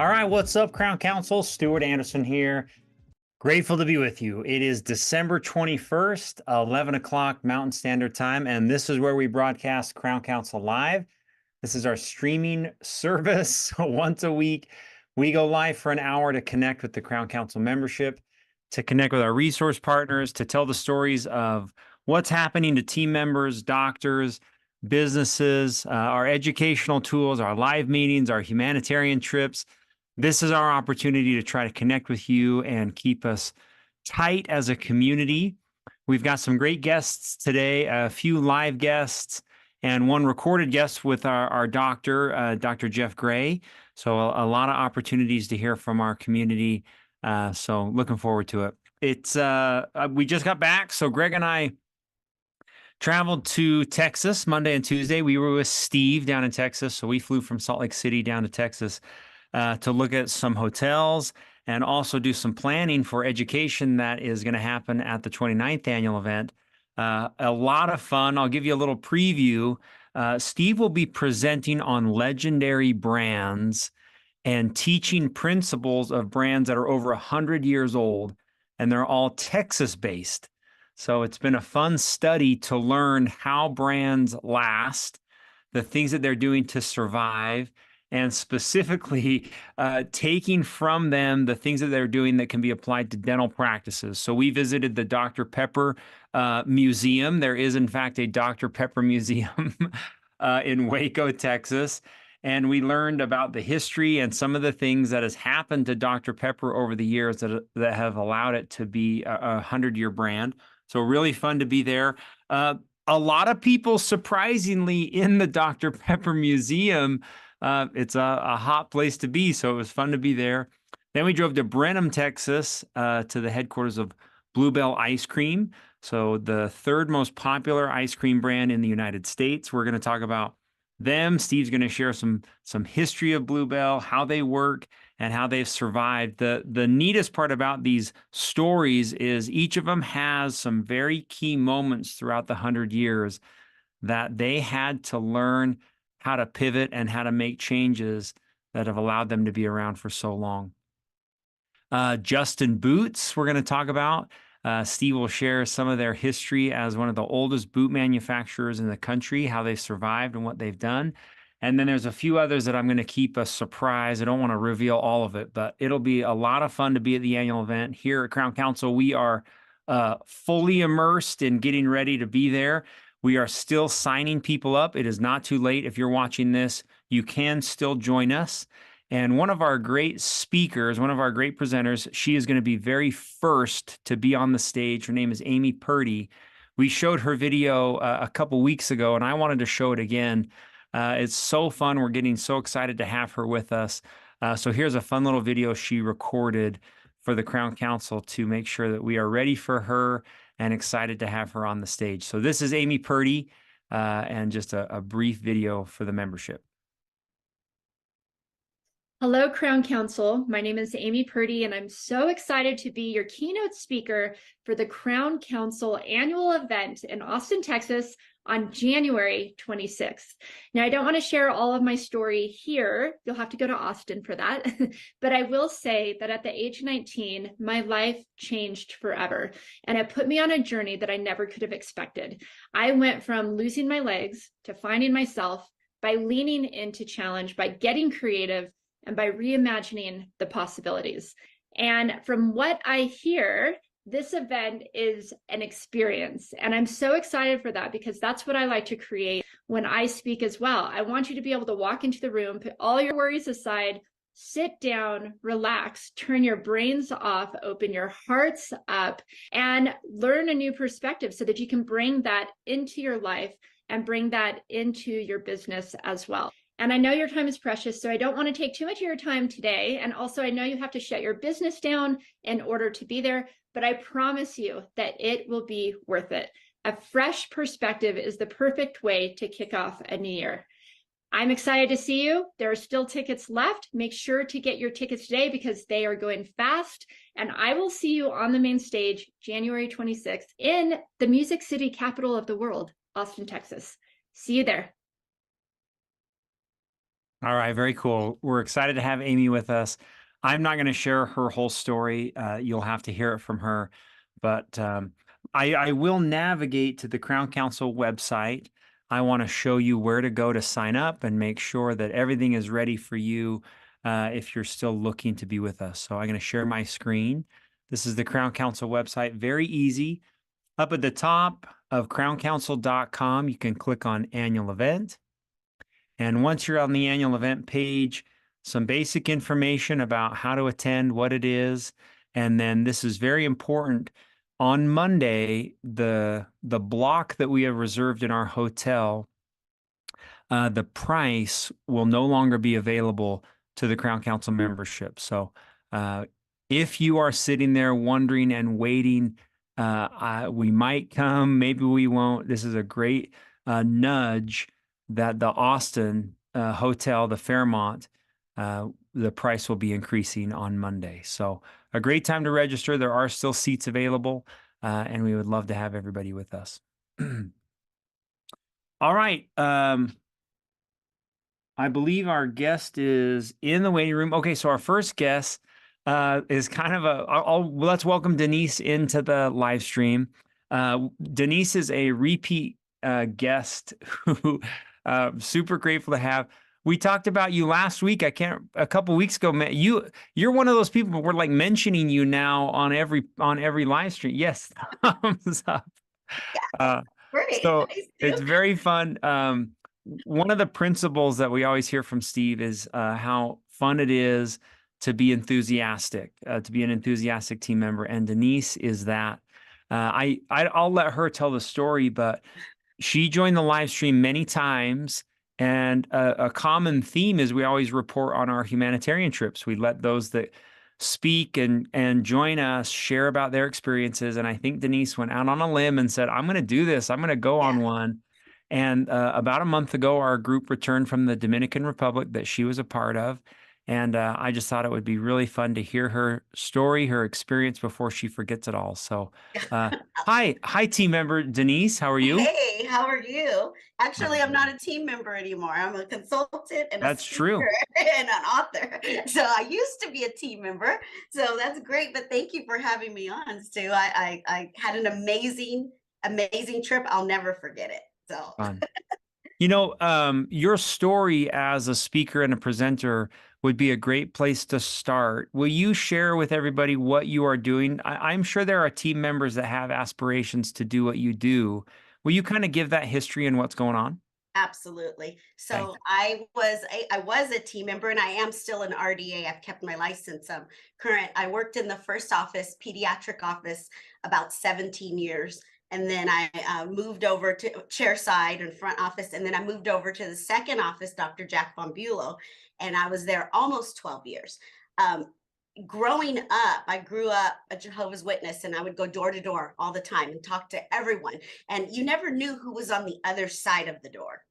All right, what's up, Crown Council? Stuart Anderson here. Grateful to be with you. It is December 21st, 11 o'clock Mountain Standard Time, and this is where we broadcast Crown Council Live. This is our streaming service. Once a week, we go live for an hour to connect with the Crown Council membership, to connect with our resource partners, to tell the stories of what's happening to team members, doctors, businesses, our educational tools, our live meetings, our humanitarian trips. This is our opportunity to try to connect with you and keep us tight as a community. We've got some great guests today, a few live guests, and one recorded guest with our doctor, Dr. Jeff Gray. So a lot of opportunities to hear from our community. So looking forward to it. It's we just got back. So Greg and I traveled to Texas Monday and Tuesday. We were with Steve down in Texas. So we flew from Salt Lake City down to Texas to look at some hotels and also do some planning for education that is going to happen at the 29th annual event. A lot of fun. I'll give you a little preview. Steve will be presenting on legendary brands and teaching principles of brands that are over 100 years old, and they're all Texas-based. So it's been a fun study to learn how brands last, the things that they're doing to survive, and specifically taking from them the things that they're doing that can be applied to dental practices. So we visited the Dr. Pepper Museum. There is, in fact, a Dr. Pepper Museum in Waco, Texas. And we learned about the history and some of the things that has happened to Dr. Pepper over the years that have allowed it to be a 100-year brand. So really fun to be there. A lot of people, surprisingly, in the Dr. Pepper Museum. It's a hot place to be, so it was fun to be there. Then we drove to Brenham, Texas, to the headquarters of Bluebell Ice Cream. So the third most popular ice cream brand in the United States. We're going to talk about them. Steve's going to share some history of Bluebell, how they work, and how they've survived. The neatest part about these stories is each of them has some very key moments throughout the 100 years that they had to learn how to pivot and how to make changes that have allowed them to be around for so long. Justin Boots, we're going to talk about. Steve will share some of their history as one of the oldest boot manufacturers in the country, how they've survived and what they've done. And then there's a few others that I'm going to keep a surprise. I don't want to reveal all of it, but it'll be a lot of fun to be at the annual event. Here at Crown Council, we are fully immersed in getting ready to be there. We are still signing people up. It is not too late. If you're watching this, you can still join us. And one of our great speakers, one of our great presenters, she is going to be very first to be on the stage. Her name is Amy Purdy. We showed her video a couple weeks ago, and I wanted to show it again. It's so fun. We're getting so excited to have her with us. So here's a fun little video she recorded for the Crown Council to make sure that we are ready for her and excited to have her on the stage. So this is Amy Purdy, and just a brief video for the membership. Hello, Crown Council. My name is Amy Purdy, and I'm so excited to be your keynote speaker for the Crown Council annual event in Austin, Texas on January 26th. Now, I don't want to share all of my story here. You'll have to go to Austin for that. But I will say that at the age of 19, my life changed forever. And it put me on a journey that I never could have expected. I went from losing my legs to finding myself by leaning into challenge, by getting creative, and by reimagining the possibilities. And from what I hear, this event is an experience. And I'm so excited for that because that's what I like to create when I speak as well. I want you to be able to walk into the room, put all your worries aside, sit down, relax, turn your brains off, open your hearts up, and learn a new perspective so that you can bring that into your life and bring that into your business as well. And I know your time is precious, so I don't want to take too much of your time today. And also, I know you have to shut your business down in order to be there, but I promise you that it will be worth it. A fresh perspective is the perfect way to kick off a new year. I'm excited to see you. There are still tickets left. Make sure to get your tickets today because they are going fast. And I will see you on the main stage January 26th in the Music City capital of the world, Austin, Texas. See you there. All right, very cool. We're excited to have Amy with us. I'm not going to share her whole story. You'll have to hear it from her, but I will navigate to the Crown Council website. I want to show you where to go to sign up and make sure that everything is ready for you if you're still looking to be with us. So I'm going to share my screen. This is the Crown Council website. Very easy. Up at the top of crowncouncil.com, you can click on annual event. And once you're on the annual event page, some basic information about how to attend, what it is. And then this is very important. On Monday, the block that we have reserved in our hotel, the price will no longer be available to the Crown Council membership. So if you are sitting there wondering and waiting, we might come, maybe we won't. This is a great nudge that the Austin hotel, the Fairmont, the price will be increasing on Monday. So a great time to register. There are still seats available, and we would love to have everybody with us. All right. I believe our guest is in the waiting room. Okay, so our first guest is kind of let's welcome Denise into the live stream. Denise is a repeat guest who super grateful to have. We talked about you last week. A couple weeks ago. You're one of those people we're like mentioning you now on every live stream. Yes, thumbs up. Great. So Nice it's very fun. One of the principles that we always hear from Steve is how fun it is to be enthusiastic, to be an enthusiastic team member. And Denise is that. I'll let her tell the story, but she joined the live stream many times. And a common theme is we always report on our humanitarian trips. We let those that speak and join us share about their experiences. And I think Denise went out on a limb and said, I'm going to do this. I'm going to go on one. And about a month ago, our group returned from the Dominican Republic that she was a part of. And I just thought it would be really fun to hear her story, her experience before she forgets it all. So hi, team member Denise. How are you? Hey, how are you? Actually, I'm not a team member anymore. I'm a consultant and That's true. and an author. So I used to be a team member. So that's great. But thank you for having me on, Stu. I had an amazing trip. I'll never forget it. So Fun. You know, your story as a speaker and a presenter would be a great place to start. Will you share with everybody what you are doing? I'm sure there are team members that have aspirations to do what you do. Will you kind of give that history and what's going on? absolutely. So I was a team member and I am still an RDA. I've kept my license current. I worked in the first office, pediatric office, about 17 years. And then I moved over to chair side and front office. And then I moved over to the second office, Dr. Jack Von Bulow. And I was there almost 12 years. Growing up, I grew up a Jehovah's Witness and I would go door to door all the time and talk to everyone. And you never knew who was on the other side of the door.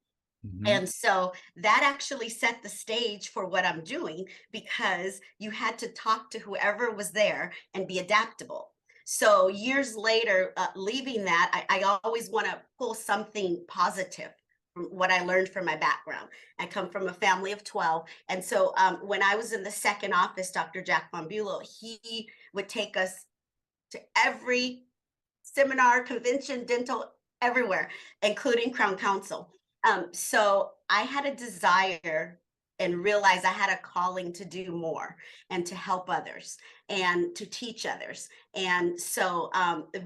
Mhm. And so that actually set the stage for what I'm doing because you had to talk to whoever was there and be adaptable. So years later, leaving that, I always want to pull something positive from what I learned from my background. I come from a family of 12. And so when I was in the second office, Dr. Jack Von Bulow, he would take us to every seminar, convention, dental, everywhere, including Crown Council. So I had a desire and realized I had a calling to do more and to help others and to teach others. And so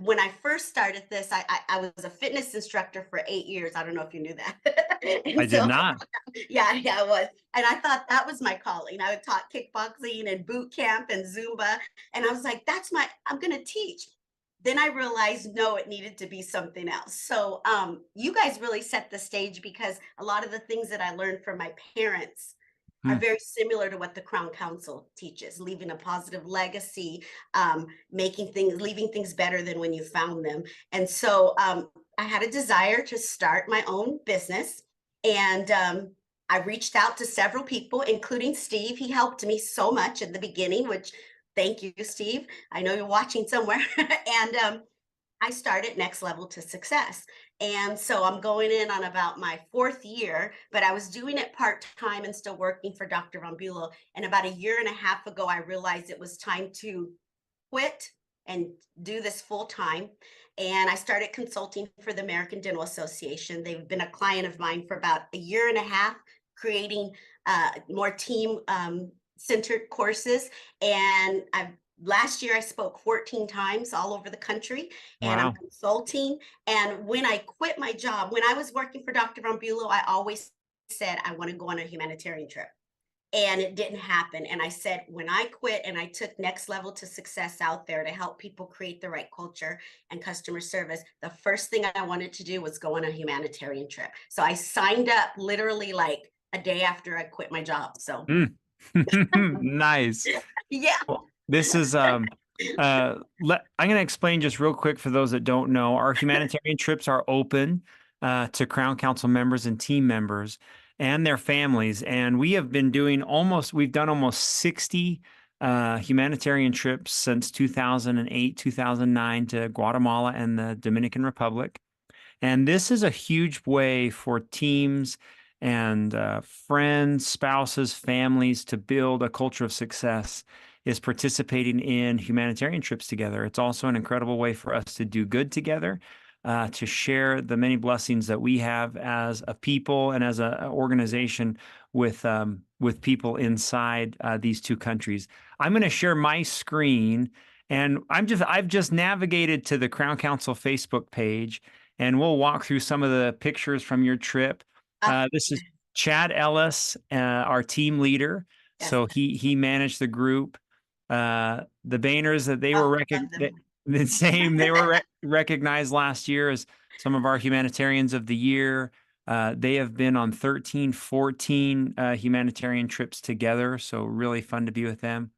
when I first started this, I was a fitness instructor for 8 years. I don't know if you knew that. I did not. Yeah, it was. And I thought that was my calling. I would taught kickboxing and boot camp and Zumba. And I was like, I'm going to teach. Then I realized, no, it needed to be something else. So you guys really set the stage because a lot of the things that I learned from my parents are very similar to what the Crown Council teaches, leaving a positive legacy, leaving things better than when you found them. And so I had a desire to start my own business. And I reached out to several people, including Steve. He helped me so much in the beginning, which thank you, Steve. I know you're watching somewhere. And I started Next Level to Success. And so I'm going in on about my 4th year, but I was doing it part-time and still working for Dr. Von Bulow. And about a year and a half ago, I realized it was time to quit and do this full time. And I started consulting for the American Dental Association. They've been a client of mine for about a year and a half, creating more team centered courses. And last year I spoke 14 times all over the country, and I'm Wow. consulting. And when I quit my job, when I was working for Dr. Von Bulow, I always said I want to go on a humanitarian trip, and it didn't happen. And I said, when I quit and I took Next Level to Success out there to help people create the right culture and customer service, the first thing I wanted to do was go on a humanitarian trip. So I signed up literally like a day after I quit my job. So Mm. Nice. yeah. Well, this is I'm going to explain just real quick for those that don't know. Our humanitarian trips are open to Crown Council members and team members and their families, and we've done almost 60 humanitarian trips since 2008, 2009 to Guatemala and the Dominican Republic. And this is a huge way for teams and friends, spouses, families to build a culture of success, is participating in humanitarian trips together. It's also an incredible way for us to do good together, to share the many blessings that we have as a people and as an organization with people inside these two countries. I'm going to share my screen, and I've just navigated to the Crown Council Facebook page, and we'll walk through some of the pictures from your trip. This is Chad Ellis, our team leader. Yes. So he managed the group. The Bainers, that they Oh, were love them. the same. They were recognized last year as some of our humanitarians of the year. They have been on 13, 14 humanitarian trips together. So really fun to be with them.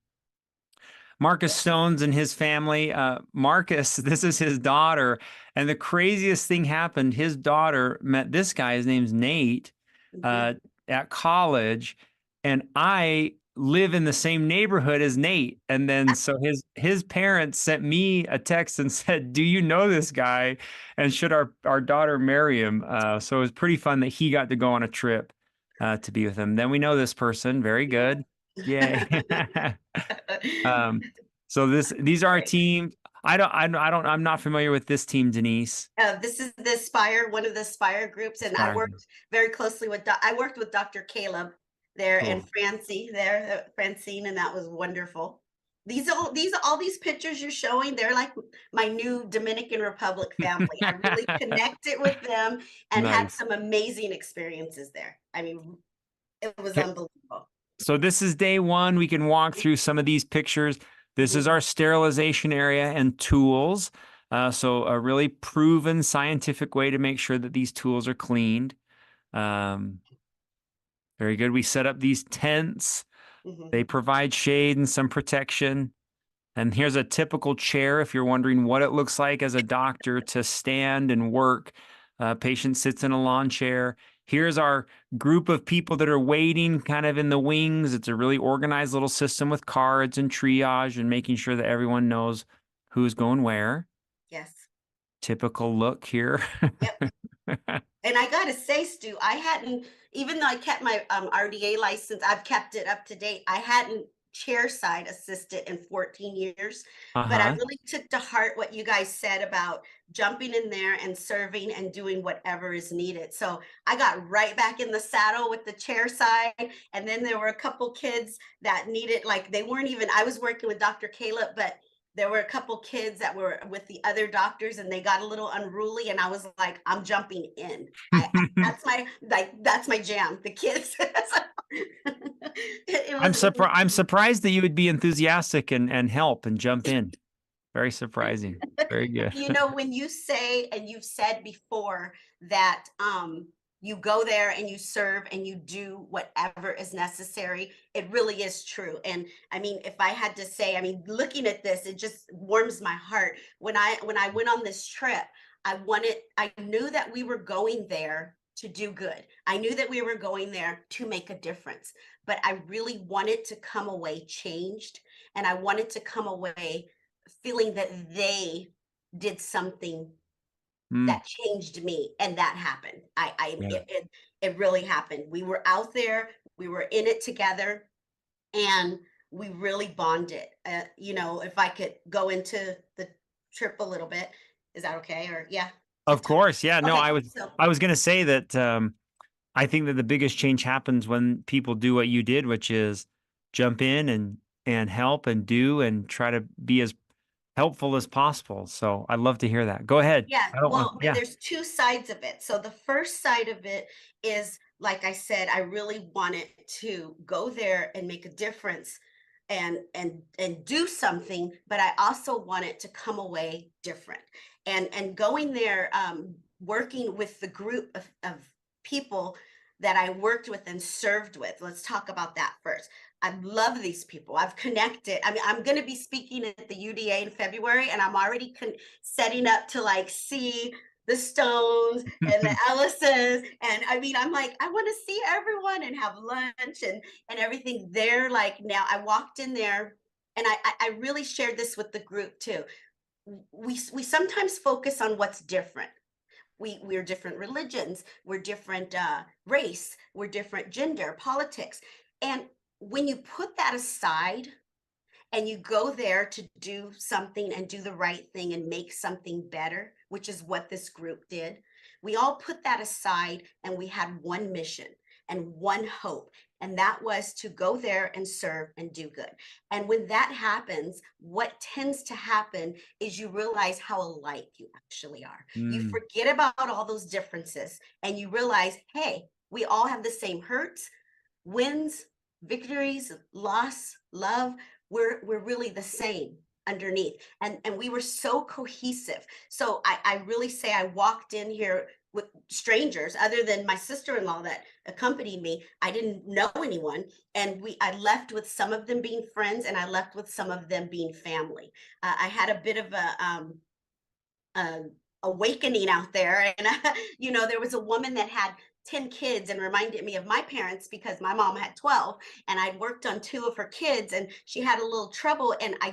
Marcus Stones and his family. Marcus, this is his daughter. And the craziest thing happened. His daughter met this guy, his name's Nate, Mhm. at college. And I live in the same neighborhood as Nate. And then so his parents sent me a text and said, "Do you know this guy? And should our daughter marry him?" So it was pretty fun that he got to go on a trip to be with him. Then we know this person. Very good. Yay. So these are our Great. team. I'm not familiar with this team, Denise. This is the Aspire, one of the Aspire groups, and I Aspire. worked very closely with. I worked with Dr. Caleb there and Cool. Francine, and that was wonderful. All these pictures you're showing, they're like my new Dominican Republic family. I really connected with them and had Nice. some amazing experiences there. I mean, it was Okay. unbelievable. So this is day one. We can walk through some of these pictures. This is our sterilization area and tools. So a really proven scientific way to make sure that these tools are cleaned. Very good. We set up these tents. Mhm. They provide shade and some protection. And here's a typical chair if you're wondering what it looks like as a doctor to stand and work. Patient sits in a lawn chair. Here's our group of people that are waiting kind of in the wings. It's a really organized little system with cards and triage and making sure that everyone knows who's going where. Yes. Typical look here. Yep. And I gotta say, Stu, I hadn't, even though I kept my RDA license, I've kept it up to date. I hadn't chairside assisted in 14 years, but I Uh-huh. really took to heart what you guys said about jumping in there and serving and doing whatever is needed. So I got right back in the saddle with the chairside. And then there were a couple kids that needed, like, they weren't even, I was working with Dr. Caleb, but there were a couple kids that were with the other doctors and they got a little unruly, and I was like, I'm jumping in. That's my jam, the kids. I'm It was surprised. I'm surprised that you would be enthusiastic and help and jump in. Very surprising. Very good. you know, when you say, and you've said before that you go there and you serve and you do whatever is necessary, it really is true. And I mean, if I had to say, I mean, looking at this, it just warms my heart. When I went on this trip, I knew that we were going there to do good. I knew that we were going there to make a difference, but I really wanted to come away changed, and I wanted to come away feeling that they did something Mm, that changed me, and that happened. yeah. It really happened. We were out there, we were in it together, and we really bonded. You know, if I could go into the trip a little bit, is that okay? Or yeah, Of course. Yeah. No, okay. So I was going to say that I think that the biggest change happens when people do what you did, which is jump in and help and do and try to be as helpful as possible. So I love to hear that. Go ahead. yeah, I don't want. well, Yeah. there's two sides of it. So the first side of it is, like I said, I really wanted to go there and make a difference and do something, but I also wanted to come away different. And going there, working with the group of people that I worked with and served with. Let's talk about that first. I love these people. I've connected. I mean, I'm going to be speaking at the UDA in February, and I'm already setting up to like see the Stones and the Ellisons. And I mean, I'm like, I want to see everyone and have lunch and everything there. Like now, I walked in there, and I really shared this with the group too. We sometimes focus on what's different. We're different religions, we're different race, we're different gender, politics, and when you put that aside and you go there to do something and do the right thing and make something better, which is what this group did. We all put that aside and we had one mission and one hope. And that was to go there and serve and do good. And when that happens, what tends to happen is you realize how alike you actually are. You Mm, forget about all those differences and you realize, hey, we all have the same hurts, wins, victories, loss, love. We're really the same underneath, and we were so cohesive. So I really say I walked in here with strangers other than my sister-in-law that accompanied me. I didn't know anyone, and I left with some of them being friends and I left with some of them being family. I had a bit of a awakening out there, and you know, there was a woman that had 10 kids and reminded me of my parents because my mom had 12 and I'd worked on two of her kids, and she had a little trouble, and I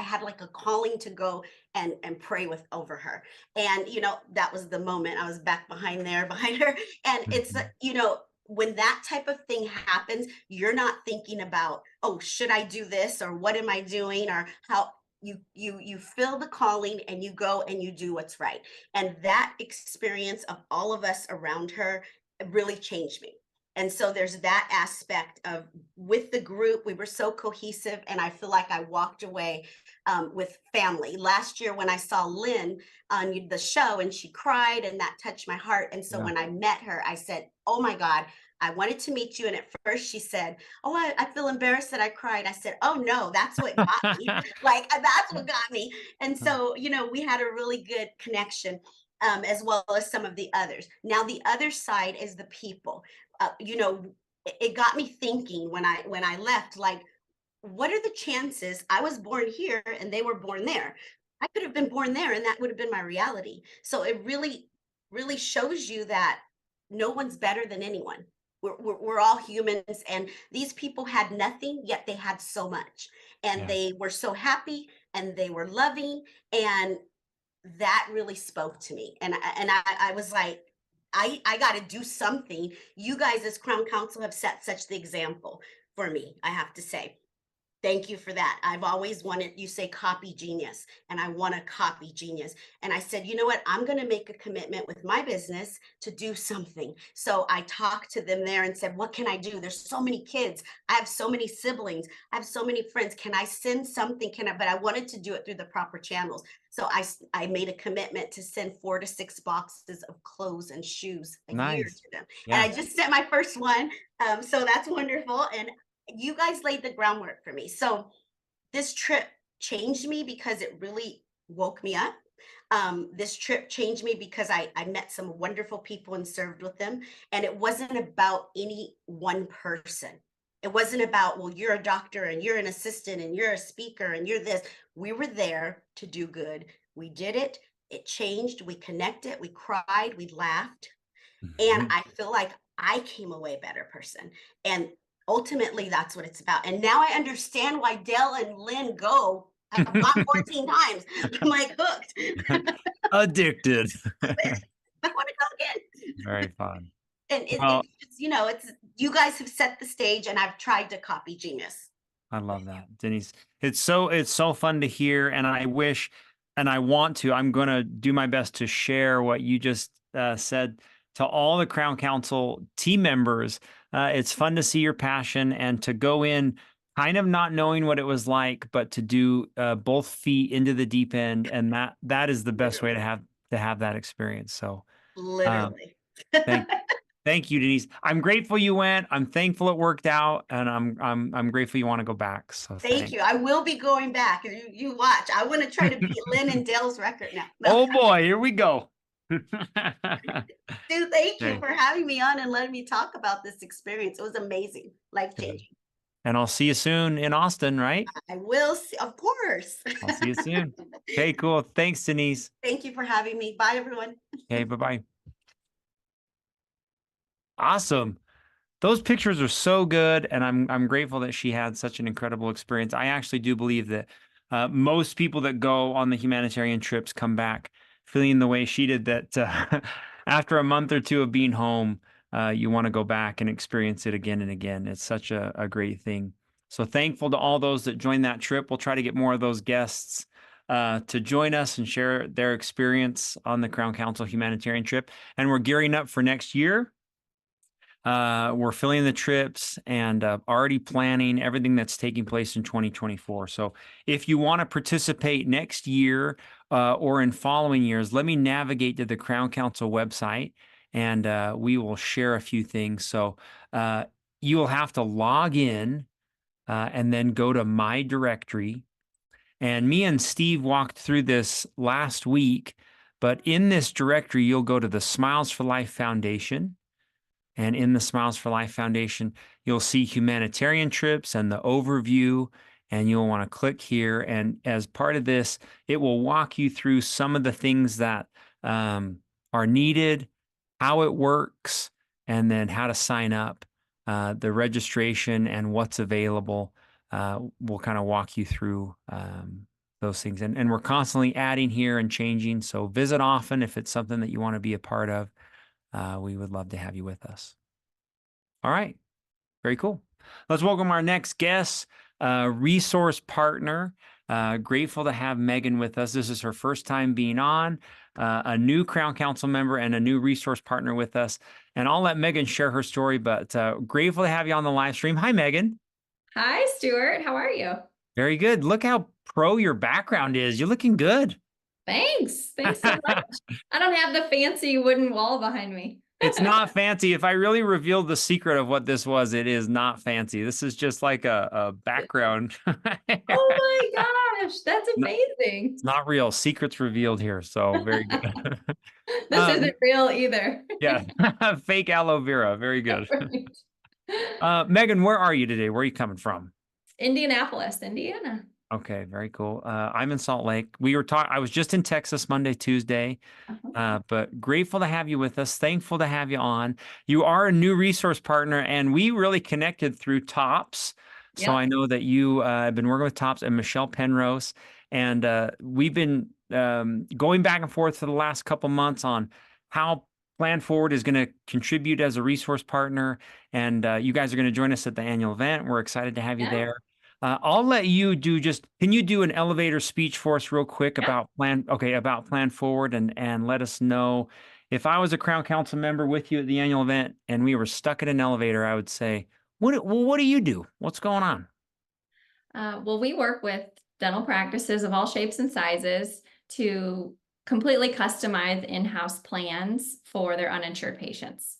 had like a calling to go and pray with over her. And you know, that was the moment I was back behind there behind her. And it's mhm. you know, when that type of thing happens, you're not thinking about, oh, should I do this or what am I doing or how. You feel the calling and you go and you do what's right. And that experience of all of us around her really changed me. And so there's that aspect of, with the group we were so cohesive, and I feel like I walked away with family. Last year when I saw Lynn on the show and she cried, and that touched my heart. And so Yeah. when I met her, I said, oh my God, I wanted to meet you. And at first she said, oh, I feel embarrassed that I cried. I said, oh no, that's what got me. Like that's what got me. And so, you know, we had a really good connection, as well as some of the others. Now, the other side is the people. You know, it got me thinking when I left, like, what are the chances I was born here and they were born there? I could have been born there and that would have been my reality. So it really shows you that no one's better than anyone. We're all humans, and these people had nothing, yet they had so much. And Yeah. they were so happy and they were loving. And that really spoke to me. I was like, I got to do something. You guys, as Crown Council, have set such the example for me, I have to say. Thank you for that. I've always wanted, you say copy genius, and I want to copy genius. And I said, you know what? I'm going to make a commitment with my business to do something. So I talked to them there and said, what can I do? There's so many kids. I have so many siblings. I have so many friends. Can I send something? But I wanted to do it through the proper channels. So I made a commitment to send 4 to 6 boxes of clothes and shoes a year Nice. to them. And Yeah. I just sent my first one. So that's wonderful. And you guys laid the groundwork for me. So this trip changed me because it really woke me up. This trip changed me because I met some wonderful people and served with them. And it wasn't about any one person. It wasn't about, well, you're a doctor and you're an assistant and you're a speaker and you're this. We were there to do good. We did it. It changed. We connected. We cried. We laughed. And Mhm. I feel like I came away a better person. And ultimately, that's what it's about. And now I understand why Dell and Lynn go I've gone 14 times. I'm like hooked. Addicted. I want to go again. Very fun. And Well, it's, it's, you guys have set the stage and I've tried to copy genius. I love that, Denise. It's so fun to hear, and I wish, and I want to. I'm going to do my best to share what you just said to all the Crown Council team members. It's fun to see your passion and to go in, kind of not knowing what it was like, but to do both feet into the deep end, and that is the best way to have that experience. So, Literally. Thank you, Denise. I'm grateful you went. I'm thankful it worked out, and I'm grateful you want to go back. So Thank you. I will be going back. You watch. I want to try to beat Lynn and Dale's record now. No. Oh boy, here we go. Dude, thank you Okay. for having me on and letting me talk about this experience. It was amazing, life-changing. And I'll see you soon in Austin, right? I will see, of course. I'll see you soon. Okay, cool. Thanks, Denise. Thank you for having me. Bye, everyone. Okay, bye-bye. Awesome. Those pictures are so good, and I'm grateful that she had such an incredible experience. I actually do believe that most people that go on the humanitarian trips come back feeling the way she did, that after a month or two of being home, you want to go back and experience it again and again. It's such a great thing. So thankful to all those that joined that trip. We'll try to get more of those guests to join us and share their experience on the Crown Council humanitarian trip. And we're gearing up for next year. We're filling the trips and already planning everything that's taking place in 2024. So if you want to participate next year or in following years, let me navigate to the Crown Council website, and we will share a few things. So you will have to log in and then go to My Directory. And me and Steve walked through this last week, but in this directory, you'll go to the Smiles for Life Foundation. And in the Smiles for Life Foundation, you'll see humanitarian trips and the overview, and you'll want to click here. And as part of this, it will walk you through some of the things that are needed, how it works, and then how to sign up, the registration and what's available. We'll kind of walk you through those things. And we're constantly adding here and changing. So visit often if it's something that you want to be a part of. We would love to have you with us. All right. Very cool. Let's welcome our next guest, resource partner. Grateful to have Megan with us. This is her first time being on, a new Crown Council member and a new resource partner with us. And I'll let Megan share her story, but grateful to have you on the live stream. Hi, Megan. Hi, Stuart. How are you? Very good. Look how pro your background is. You're looking good. Thanks. Thanks so much. I don't have the fancy wooden wall behind me. It's not fancy. If I really revealed the secret of what this was, it is not fancy. This is just like a background. Oh my gosh, that's amazing. It's not real. Secrets revealed here. So very good. This isn't real either. Yeah. Fake aloe vera. Very good. Megan, where are you today? Where are you coming from? Indianapolis, Indiana. Okay, very cool. I'm in Salt Lake. I was just in Texas Monday, Tuesday, but grateful to have you with us. Thankful to have you on. You are a new resource partner, and we really connected through TOPS. So Yeah. I know that you have been working with TOPS and Michelle Penrose, and we've been going back and forth for the last couple months on how Plan Forward is going to contribute as a resource partner, and you guys are going to join us at the annual event. We're excited to have you there. I'll let you can you do an elevator speech for us real quick about Plan Forward, and let us know, if I was a Crown Council member with you at the annual event and we were stuck in an elevator, I would say, what do you do? What's going on? Well, we work with dental practices of all shapes and sizes to completely customize in-house plans for their uninsured patients.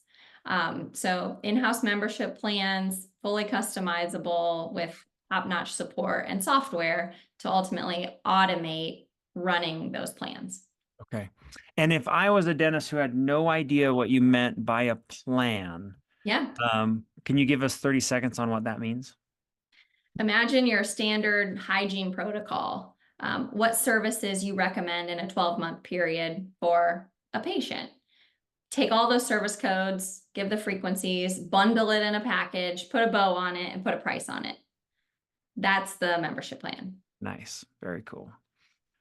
So in-house membership plans, fully customizable with top-notch support and software to ultimately automate running those plans. Okay. And if I was a dentist who had no idea what you meant by a plan, can you give us 30 seconds on what that means? Imagine your standard hygiene protocol, what services you recommend in a 12-month period for a patient. Take all those service codes, give the frequencies, bundle it in a package, put a bow on it, and put a price on it. That's the membership plan. Nice. Very cool.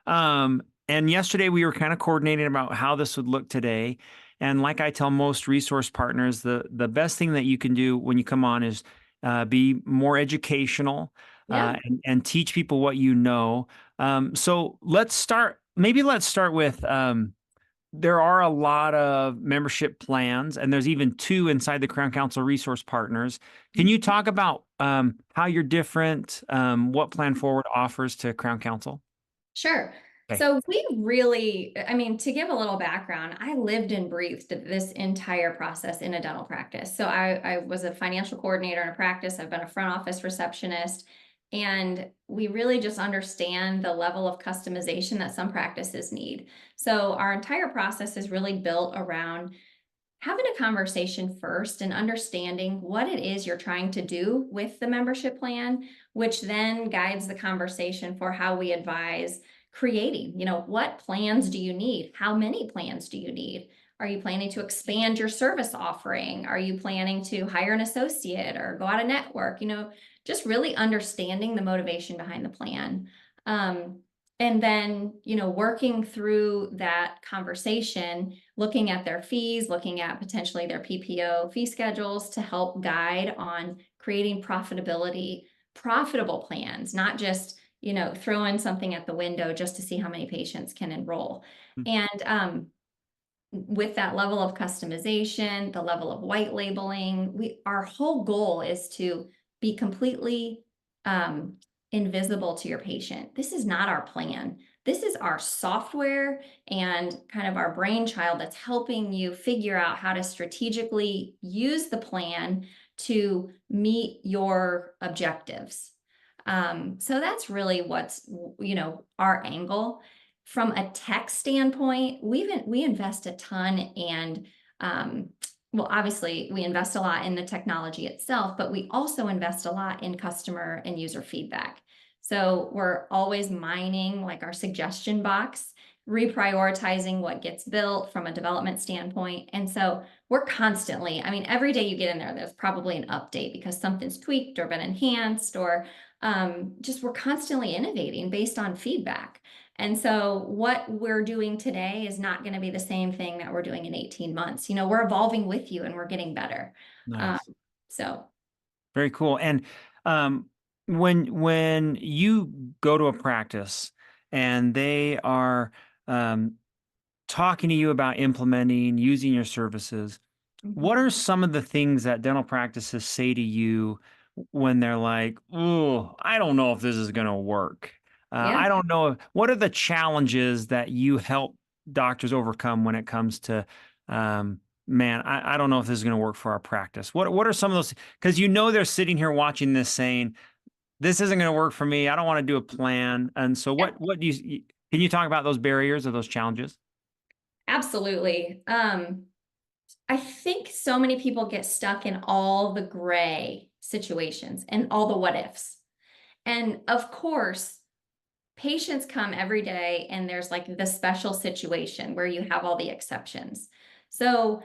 And yesterday we were kind of coordinating about how this would look today. And like I tell most resource partners, the best thing that you can do when you come on is be more educational Yeah. and teach people what you know. So let's start. Maybe let's start with there are a lot of membership plans, and there's even two inside the Crown Council Resource Partners. Can you talk about how you're different, what Plan Forward offers to Crown Council? Sure. Okay. So we really, I mean, to give a little background, I lived and breathed this entire process in a dental practice. So I was a financial coordinator in a practice. I've been a front office receptionist, and we really just understand the level of customization that some practices need. So our entire process is really built around having a conversation first and understanding what it is you're trying to do with the membership plan, which then guides the conversation for how we advise creating, what plans do you need? How many plans do you need? Are you planning to expand your service offering? Are you planning to hire an associate or go out a network? Just really understanding the motivation behind the plan. And then, working through that conversation, looking at their fees, looking at potentially their PPO fee schedules to help guide on creating profitable plans, not just, throwing something at the window just to see how many patients can enroll. And with that level of customization, the level of white labeling, our whole goal is to be completely invisible to your patient. This is not our plan. This is our software and kind of our brainchild that's helping you figure out how to strategically use the plan to meet your objectives. So that's really what's, our angle. From a tech standpoint, we invest a ton, and well, obviously we invest a lot in the technology itself, but we also invest a lot in customer and user feedback. So we're always mining like our suggestion box, reprioritizing what gets built from a development standpoint. And so we're constantly, I mean, every day you get in there, there's probably an update because something's tweaked or been enhanced, or just we're constantly innovating based on feedback. And so what we're doing today is not going to be the same thing that we're doing in 18 months. We're evolving with you and we're getting better. Nice. So Very cool. And when you go to a practice and they are talking to you about implementing, using your services, what are some of the things that dental practices say to you when they're like, "Oh, I don't know if this is going to work. Yeah. I don't know." What are the challenges that you help doctors overcome when it comes to, man, I don't know if this is going to work for our practice? What are some of those? Because they're sitting here watching this saying, "This isn't going to work for me. I don't want to do a plan." And so, Yeah. what do you? Can you talk about those barriers or those challenges? Absolutely. I think so many people get stuck in all the gray situations and all the what ifs. And of course, patients come every day and there's like the special situation where you have all the exceptions. So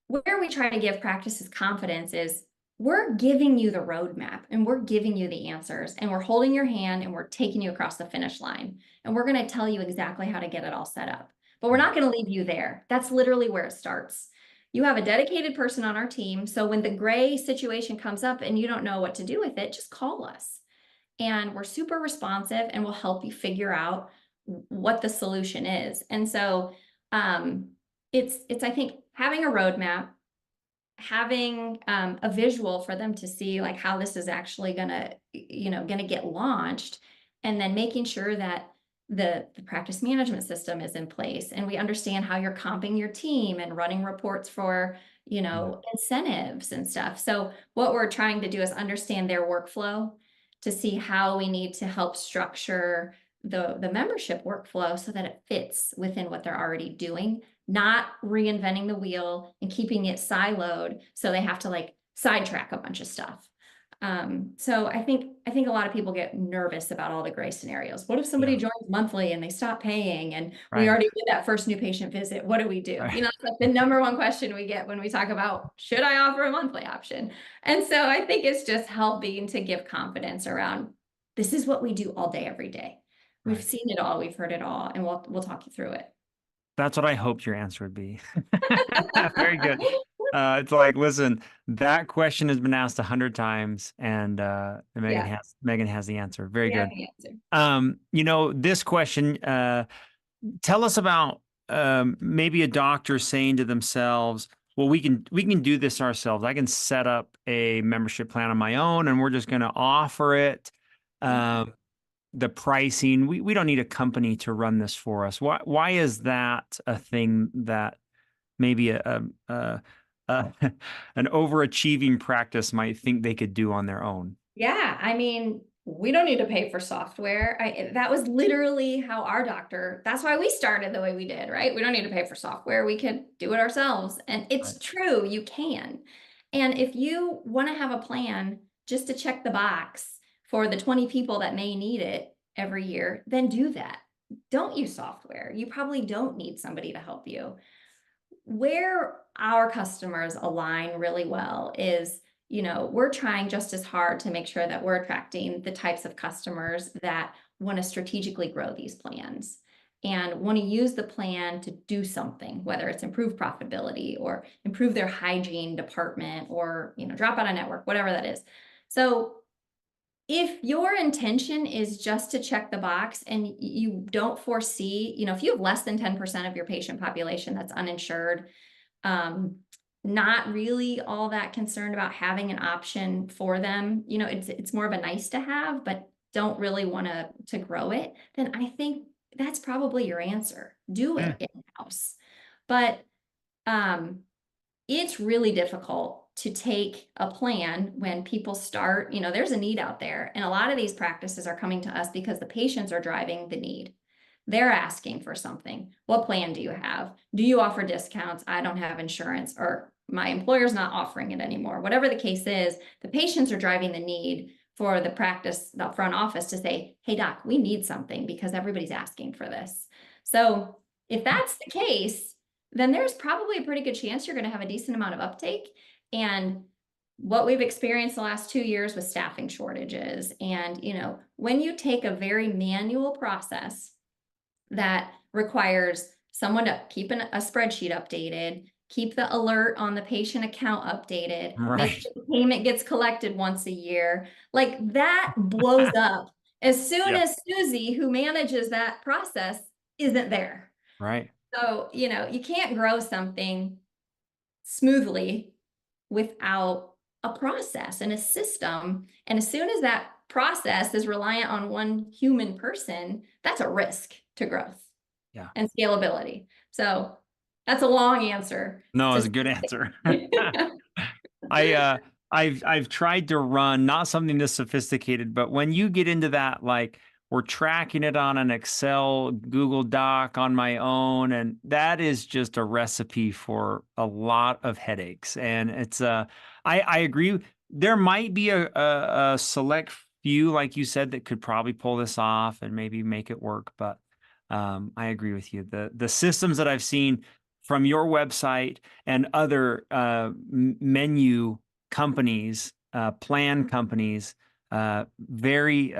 where we try to give practices confidence is we're giving you the roadmap and we're giving you the answers and we're holding your hand and we're taking you across the finish line. And we're going to tell you exactly how to get it all set up. But we're not going to leave you there. That's literally where it starts. You have a dedicated person on our team. So when the gray situation comes up and you don't know what to do with it, just call us. And we're super responsive and we'll help you figure out what the solution is. And so it's I think having a roadmap, having a visual for them to see like how this is actually gonna get launched, and then making sure that the practice management system is in place and we understand how you're comping your team and running reports for incentives and stuff. So what we're trying to do is understand their workflow to see how we need to help structure the membership workflow so that it fits within what they're already doing, not reinventing the wheel and keeping it siloed so they have to like sidetrack a bunch of stuff. So I think a lot of people get nervous about all the gray scenarios. What if somebody joins monthly and they stop paying and we already did that first new patient visit? What do we do? Right. It's like the number one question we get when we talk about, should I offer a monthly option? And so I think it's just helping to give confidence around this is what we do all day, every day. We've Right. seen it all, we've heard it all, and we'll talk you through it. That's what I hoped your answer would be. Very good. It's like, listen, that question has been asked 100 times, and Megan Yeah, has the answer. Very we have good. the answer. This question, tell us about maybe a doctor saying to themselves, well, we can do this ourselves. I can set up a membership plan on my own, and we're just going to offer it. The pricing, we don't need a company to run this for us. Why is that a thing that maybe an overachieving practice might think they could do on their own? Yeah, I mean, we don't need to pay for software. That was literally how our doctor, that's why we started the way we did, right? We don't need to pay for software. We could do it ourselves. And it's true, you can. And if you want to have a plan just to check the box for the 20 people that may need it every year, then do that. Don't use software. You probably don't need somebody to help you. Where our customers align really well is, we're trying just as hard to make sure that we're attracting the types of customers that want to strategically grow these plans and want to use the plan to do something, whether it's improve profitability or improve their hygiene department or, drop out of network, whatever that is. So if your intention is just to check the box and you don't foresee, if you have less than 10% of your patient population that's uninsured, not really all that concerned about having an option for them, it's more of a nice to have, but don't really want to grow it, then I think that's probably your answer. Do it in-house. But it's really difficult to take a plan when people start, there's a need out there. And a lot of these practices are coming to us because the patients are driving the need. They're asking for something. What plan do you have? Do you offer discounts? I don't have insurance, or my employer's not offering it anymore. Whatever the case is, the patients are driving the need for the practice, the front office to say, hey, doc, we need something because everybody's asking for this. So if that's the case, then there's probably a pretty good chance you're going to have a decent amount of uptake. And what we've experienced the last 2 years with staffing shortages, and when you take a very manual process that requires someone to keep a spreadsheet updated, keep the alert on the patient account updated, make sure the payment gets collected once a year, like that blows up as soon as Susie, who manages that process, isn't there. Right. So, you can't grow something smoothly without a process and a system. And as soon as that process is reliant on one human person, that's a risk to growth and scalability. So that's a long answer. No, it's a good answer. I've tried to run not something this sophisticated, but when you get into that, like we're tracking it on an Excel, Google Doc on my own, and that is just a recipe for a lot of headaches. And it's I agree. There might be a select few, like you said, that could probably pull this off and maybe make it work. But I agree with you. The systems that I've seen from your website and other menu companies, plan companies, very,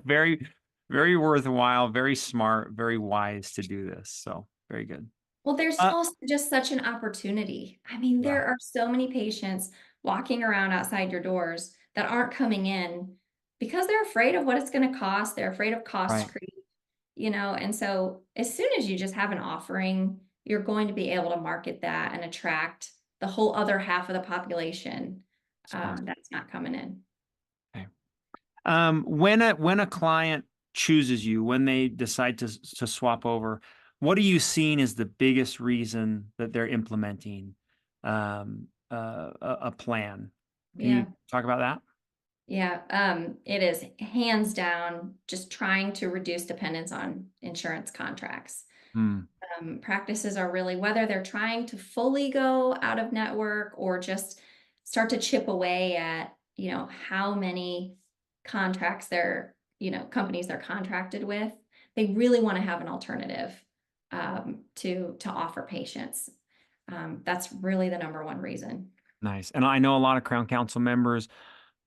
very, very worthwhile, very smart, very wise to do this. So very good. Well, there's also just such an opportunity. I mean, there are so many patients walking around outside your doors that aren't coming in because they're afraid of what it's going to cost. They're afraid of cost creep, and so as soon as you just have an offering, you're going to be able to market that and attract the whole other half of the population that's not coming in. Okay. When a client chooses you, when they decide to swap over, what are you seeing as the biggest reason that they're implementing a plan? Can you talk about that? Yeah, it is hands down just trying to reduce dependence on insurance contracts. Practices are really, whether they're trying to fully go out of network or just start to chip away at, how many contracts companies they're contracted with, they really want to have an alternative to offer patients. That's really the number one reason. Nice. And I know a lot of Crown Council members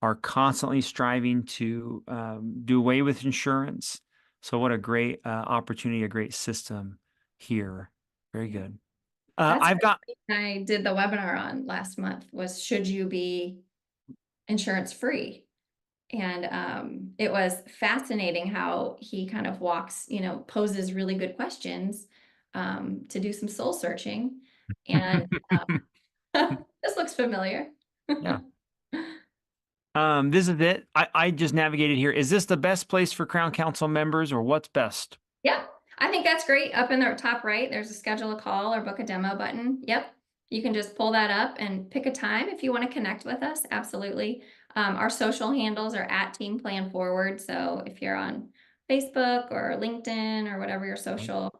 are constantly striving to do away with insurance. So what a great opportunity, a great system here. Very good. That's I've got, what I did the webinar on last month was, should you be insurance free? And it was fascinating how he kind of walks, poses really good questions to do some soul searching. And this looks familiar. yeah. This is it. I just navigated here. Is this the best place for Crown Council members, or what's best? Yeah, I think that's great. Up in the top right, there's a schedule a call or book a demo button. Yep. You can just pull that up and pick a time if you want to connect with us. Absolutely. Our social handles are at Team Plan Forward. So if you're on Facebook or LinkedIn or whatever your social,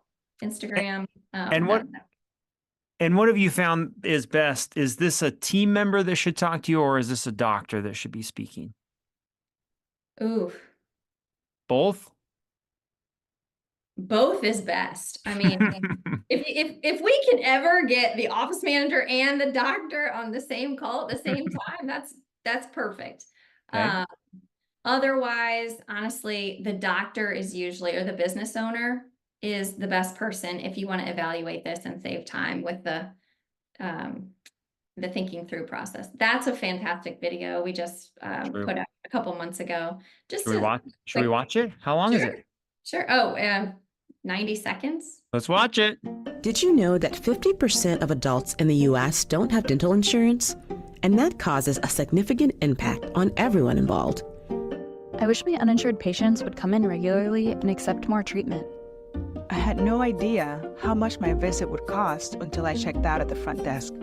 Instagram. And what have you found is best? Is this a team member that should talk to you, or is this a doctor that should be speaking? Ooh, Both? both is best. I mean, if we can ever get the office manager and the doctor on the same call at the same time, that's perfect. Okay. Otherwise, honestly, the doctor is usually, or the business owner is the best person if you want to evaluate this and save time with the thinking through process. That's a fantastic video we just put out a couple months ago. Just Should we watch it? How long is it? Sure. Oh, 90 seconds. Let's watch it. Did you know that 50% of adults in the U.S. don't have dental insurance? And that causes a significant impact on everyone involved. I wish my uninsured patients would come in regularly and accept more treatment. I had no idea how much my visit would cost until I checked out at the front desk.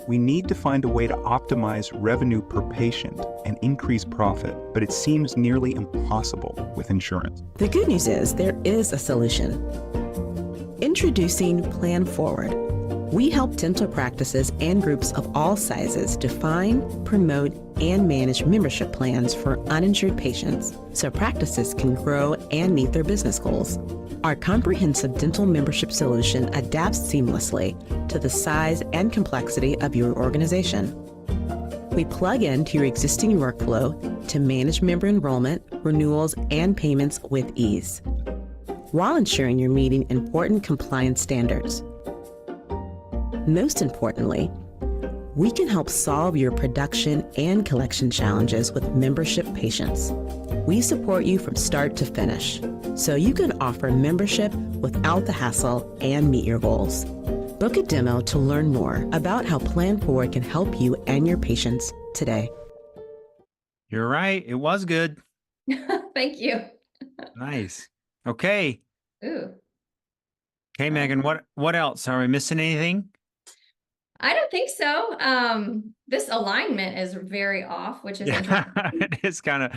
We need to find a way to optimize revenue per patient and increase profit, but it seems nearly impossible with insurance. The good news is there is a solution. Introducing Plan Forward. We help dental practices and groups of all sizes define, promote, and manage membership plans for uninsured patients so practices can grow and meet their business goals. Our comprehensive dental membership solution adapts seamlessly to the size and complexity of your organization. We plug into your existing workflow to manage member enrollment, renewals, and payments with ease, while ensuring you're meeting important compliance standards. Most importantly, we can help solve your production and collection challenges with membership patients. We support you from start to finish, so you can offer membership without the hassle and meet your goals. Book a demo to learn more about how Plan Forward can help you and your patients today. You're right. It was good. Thank you. Nice. Okay. Ooh. Okay, Megan, what else? Are we missing anything? I don't think so. This alignment is very off, which is interesting. It is kind of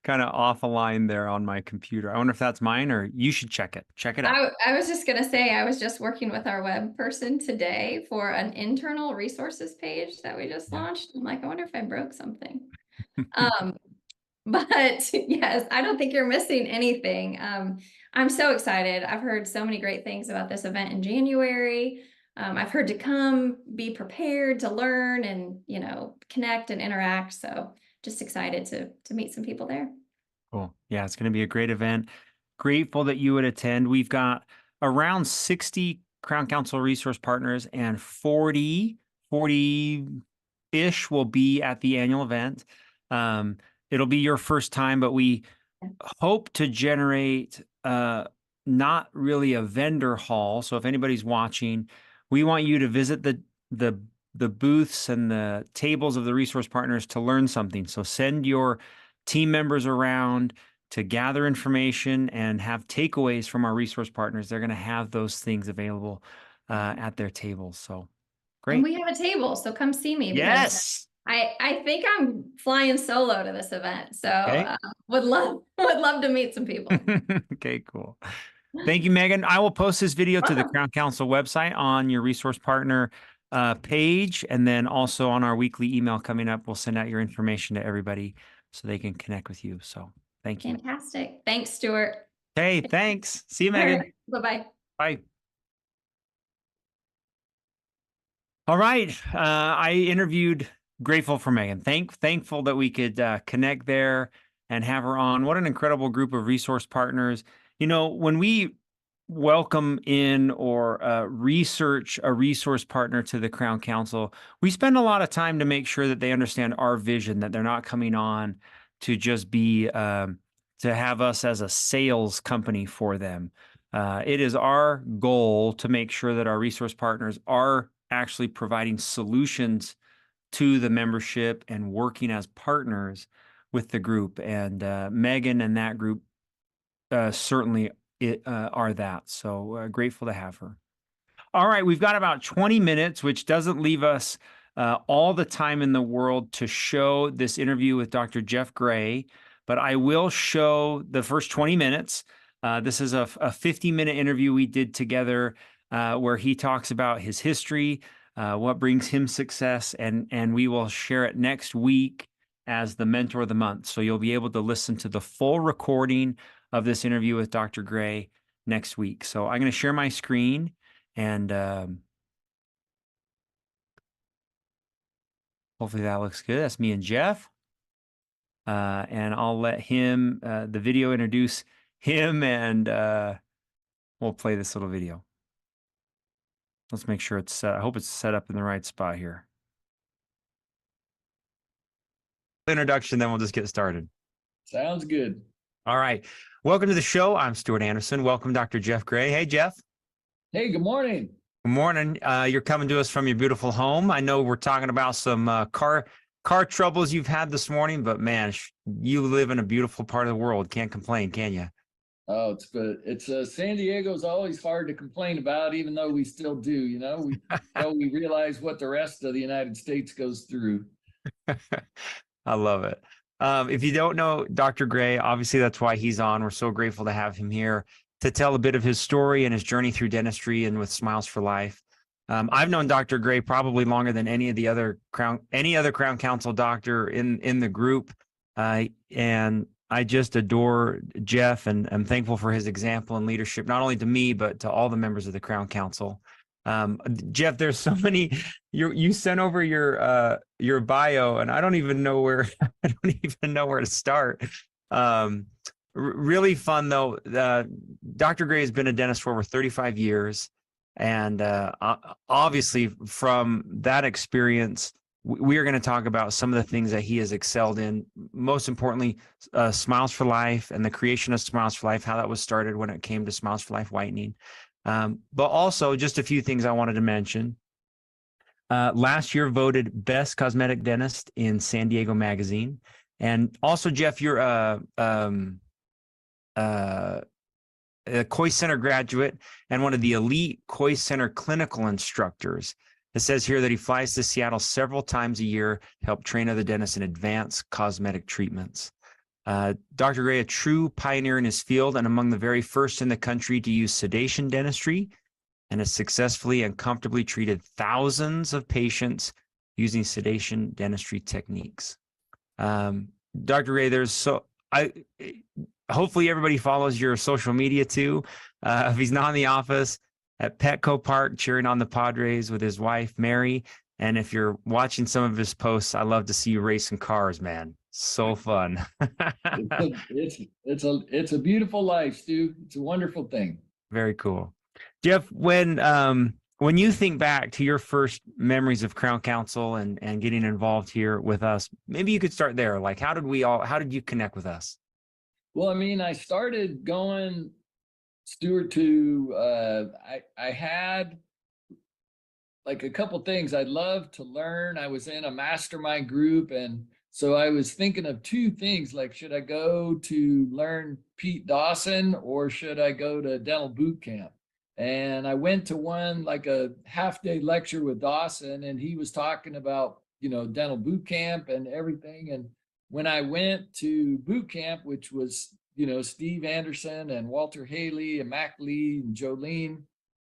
off a line there on my computer. I wonder if that's mine, or you should check it. Check it out. I was just gonna say, I was just working with our web person today for an internal resources page that we just launched. I'm like, I wonder if I broke something. But yes, I don't think you're missing anything. I'm so excited. I've heard so many great things about this event in January. I've heard to come, be prepared to learn and, connect and interact. So just excited to meet some people there. Cool. Yeah, it's going to be a great event. Grateful that you would attend. We've got around 60 Crown Council resource partners, and 40-ish will be at the annual event. It'll be your first time, but we hope to generate not really a vendor hall. So if anybody's watching, we want you to visit the booths and the tables of the resource partners to learn something. So send your team members around to gather information and have takeaways from our resource partners. They're going to have those things available at their tables. So great. And we have a table, so come see me. Yes. I think I'm flying solo to this event, so Okay. would love to meet some people. Okay, cool. Thank you, Megan. I will post this video to the Crown Council website on your resource partner page, and then also on our weekly email coming up. We'll send out your information to everybody so they can connect with you. So thank you. Fantastic. Thanks, Stuart. Hey, thanks. See you, Megan. Bye-bye. Bye. All right. I interviewed grateful for Megan. Thankful that we could connect there and have her on. What an incredible group of resource partners. You know, when we welcome in or research a resource partner to the Crown Council, we spend a lot of time to make sure that they understand our vision, that they're not coming on to just be to have us as a sales company for them. It is our goal to make sure that our resource partners are actually providing solutions to the membership and working as partners with the group. And Megan and that group certainly are that. So grateful to have her. All right, we've got about 20 minutes, which doesn't leave us all the time in the world to show this interview with Dr. Jeff Gray, but I will show the first 20 minutes. This is a 50-minute interview we did together where he talks about his history, what brings him success, and we will share it next week as the Mentor of the Month. So you'll be able to listen to the full recording of this interview with Dr. Gray next week. So I'm going to share my screen and hopefully that looks good. That's me and Jeff. And I'll let him, the video introduce him, and we'll play this little video. Let's make sure it's, I hope it's set up in the right spot here. Introduction, then we'll just get started. Sounds good. All right. Welcome to the show. I'm Stuart Anderson. Welcome, Dr. Jeff Gray. Hey, Jeff. Hey, good morning. Good morning. You're coming to us from your beautiful home. I know we're talking about some car troubles you've had this morning, but man, you live in a beautiful part of the world. Can't complain, can you? Oh, it's good. It's San Diego's always hard to complain about, even though we still do. You know, we realize what the rest of the United States goes through. I love it. If you don't know Dr. Gray, obviously that's why he's on. We're so grateful to have him here to tell a bit of his story and his journey through dentistry and with Smiles for Life. I've known Dr. Gray probably longer than any other Crown Council doctor in the group, and I just adore Jeff, and I'm thankful for his example and leadership, not only to me but to all the members of the Crown Council. Jeff, there's so many. You sent over your bio, and I don't even know where to start. Really fun though. Dr. Gray has been a dentist for over 35 years, and obviously from that experience, we are going to talk about some of the things that he has excelled in. Most importantly, Smiles for Life and the creation of Smiles for Life, how that was started when it came to Smiles for Life whitening. But also just a few things I wanted to mention. Last year voted best cosmetic dentist in San Diego Magazine. And also, Jeff, you're a Kois Center graduate and one of the elite Kois Center clinical instructors. It says here that he flies to Seattle several times a year to help train other dentists in advanced cosmetic treatments. Dr. Gray, a true pioneer in his field and among the very first in the country to use sedation dentistry, and has successfully and comfortably treated thousands of patients using sedation dentistry techniques. Dr. Gray, hopefully everybody follows your social media too. If he's not in the office, at Petco Park cheering on the Padres with his wife, Mary. And if you're watching some of his posts, I love to see you racing cars, man. So fun. It's a beautiful life, Stu. It's a wonderful thing. Very cool. Jeff, when you think back to your first memories of Crown Council and getting involved here with us, maybe you could start there. Like, how did you connect with us? Well, I mean, I started going, Stuart, to I had like a couple things I'd love to learn. I was in a mastermind group, and so I was thinking of two things, like, should I go to learn Pete Dawson or should I go to dental boot camp? And I went to one, like a half-day lecture with Dawson, and he was talking about, dental boot camp and everything. And when I went to boot camp, which was, Steve Anderson and Walter Haley and Mac Lee and Jolene,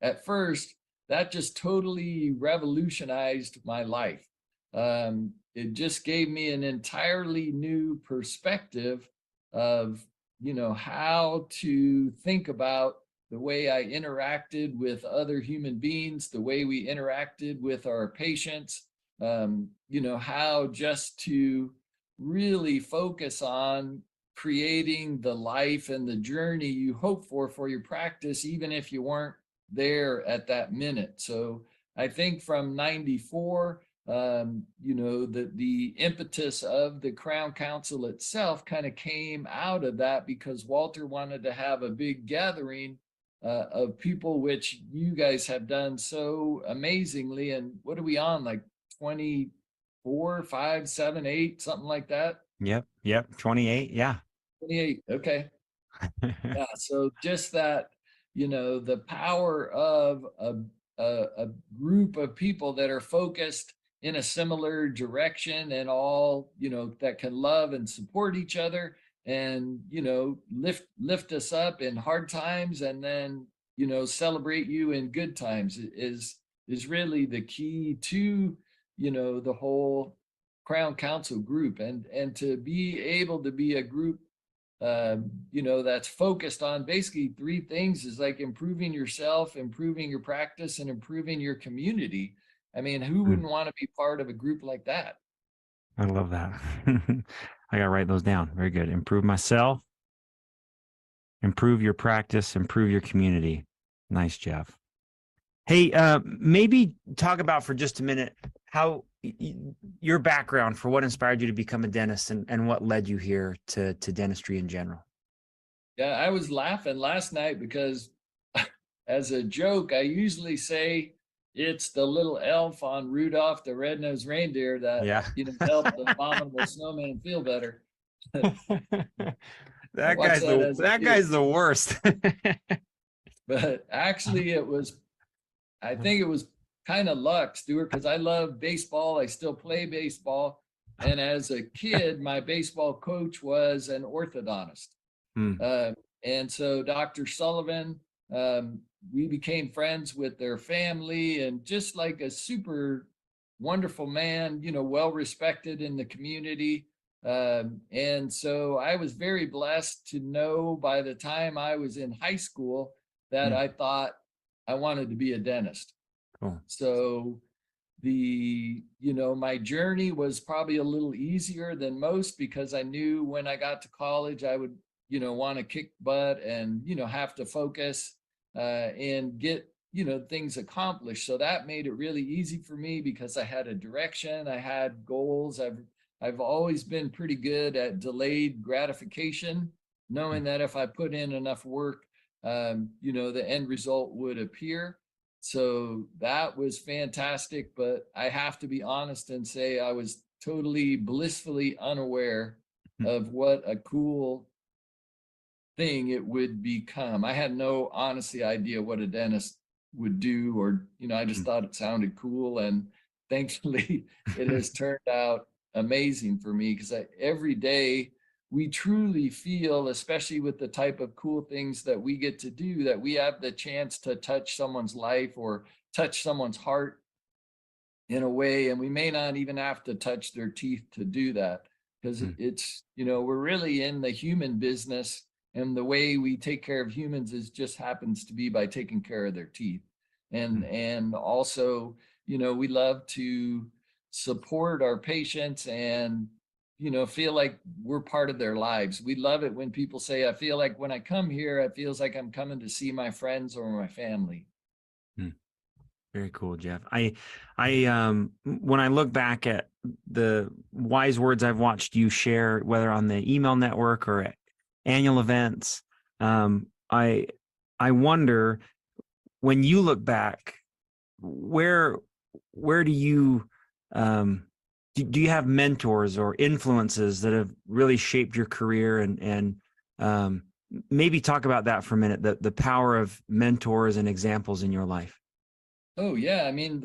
at first, that just totally revolutionized my life. It just gave me an entirely new perspective of, how to think about the way I interacted with other human beings, the way we interacted with our patients, you know, how just to really focus on creating the life and the journey you hope for your practice, even if you weren't there at that minute. So I think from 94, you know, the impetus of the Crown Council itself kind of came out of that, because Walter wanted to have a big gathering of people, which you guys have done so amazingly. And what are we on, like 24, 5, 7, 8, something like that? Yep. 28. Yeah. 28. Okay. Yeah. So just that, you know, the power of a group of people that are focused in a similar direction, and all, you know, that can love and support each other, and, you know, lift us up in hard times, and then, you know, celebrate you in good times is really the key to, you know, the whole Crown Council group. And to be able to be a group, you know, that's focused on basically three things, is like improving yourself, improving your practice, and improving your community. I mean, who wouldn't want to be part of a group like that? I love that. I gotta write those down. Very good. Improve myself, improve your practice, improve your community. Nice, Jeff. Hey, maybe talk about for just a minute how your background, for what inspired you to become a dentist, and what led you here to dentistry in general. Yeah, I was laughing last night because as a joke, I usually say it's the little elf on Rudolph the Red-Nosed Reindeer that, Yeah. you know, helped the abominable snowman feel better. That watched that as a kid. guy's the worst. But actually I think it was kind of luck, Stuart, because I love baseball. I still play baseball. And as a kid, my baseball coach was an orthodontist. And so Dr. Sullivan, we became friends with their family, and just like a super wonderful man, you know, well respected in the community. And so I was very blessed to know by the time I was in high school that I thought I wanted to be a dentist. Cool. So you know, my journey was probably a little easier than most, because I knew when I got to college, I would, you know, want to kick butt and, you know, have to focus and get, you know, things accomplished. So that made it really easy for me, because I had a direction, I had goals. I've always been pretty good at delayed gratification, knowing that if I put in enough work, you know, the end result would appear. So that was fantastic. But I have to be honest and say I was totally blissfully unaware of what a cool thing it would become. I had no, honestly, idea what a dentist would do, or, you know, I just thought it sounded cool. And thankfully it has turned out amazing for me, because every day we truly feel, especially with the type of cool things that we get to do, that we have the chance to touch someone's life or touch someone's heart in a way. And we may not even have to touch their teeth to do that, because it's, you know, we're really in the human business, and the way we take care of humans is just happens to be by taking care of their teeth. And also, you know, we love to support our patients and, you know, feel like we're part of their lives. We love it when people say, I feel like when I come here, it feels like I'm coming to see my friends or my family. Very cool, Jeff. I when I look back at the wise words I've watched you share, whether on the email network or at annual events, I wonder, when you look back, where do you do you have mentors or influences that have really shaped your career, and maybe talk about that for a minute, the power of mentors and examples in your life? Oh yeah. I mean,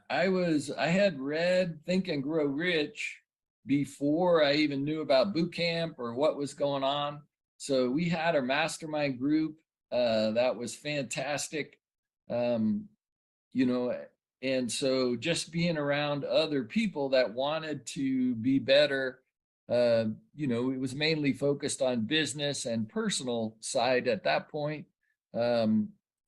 I had read Think and Grow Rich before I even knew about boot camp or what was going on. So we had our mastermind group that was fantastic. You know, and so just being around other people that wanted to be better, you know, it was mainly focused on business and personal side at that point.